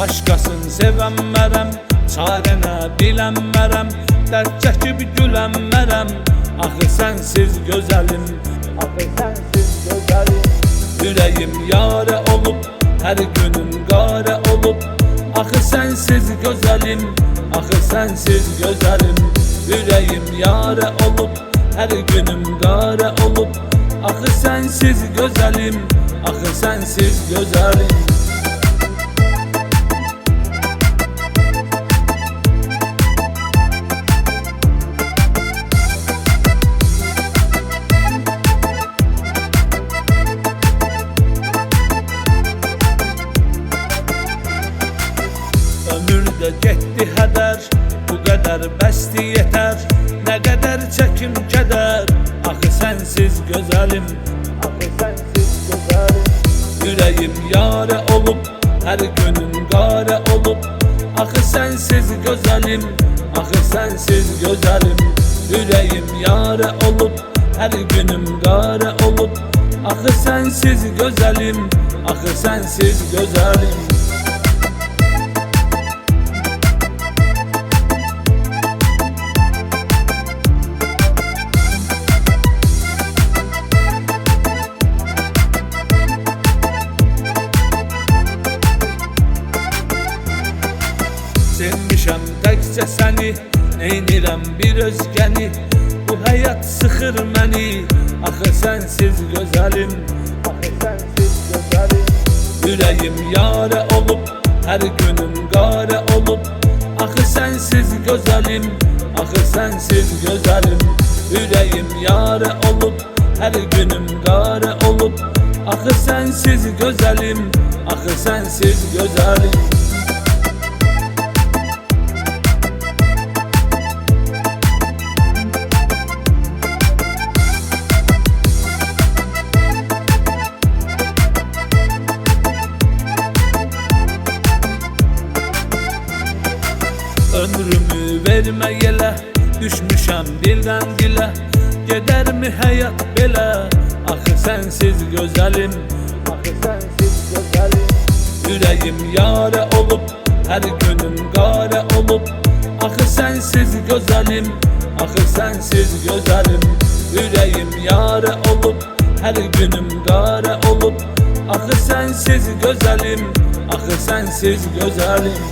Başqasını sevənmərəm, çarənə bilənmərəm, dərd çəkib gülənmərəm. Axı sənsiz gözəlim, axı sənsiz gözəlim. Ürəyim yarə olub, hər günüm qarə olub. Axı sənsiz gözəlim, axı sənsiz gözəlim. Ürəyim yarə olub, hər günüm qarə olub. Axı sənsiz gözəlim, axı sənsiz gözəlim. Ömürdə getdi hədər, bu qədər bəsti yetər. Nə qədər çəkim kədər, axı sənsiz gözəlim, axı sənsiz gözəlim. Ürəyim yarə olub, hər günüm qarə olub. Axı sənsiz gözəlim, axı sənsiz gözəlim. Ürəyim yarə olub, hər günüm qarə olub. Axı sənsiz gözəlim, axı sənsiz gözəlim. Sevmişəm təkcə səni, neynirəm bir özgəni. Bu həyat sıxır məni, axı sənsiz gözəlim, axı sənsiz gözəlim. Ürəyim yarə olub, hər günüm qarə olub. Axı sənsiz gözəlim, axı sənsiz gözəlim. Ürəyim yarə olub, hər günüm qarə olub. Axı sənsiz gözəlim, axı sənsiz gözəlim. Ömrümü vermə yelə, düşmüşəm dildən dilə. Gedərmi həyat belə, axı sənsiz gözəlim, axı sənsiz gözəlim. Ürəyim yarə olub, hər günüm qarə olub. Axı sənsiz gözəlim, axı sənsiz gözəlim. Ürəyim yarə olub, hər günüm qarə olub. Axı sənsiz gözəlim, axı sənsiz gözəlim.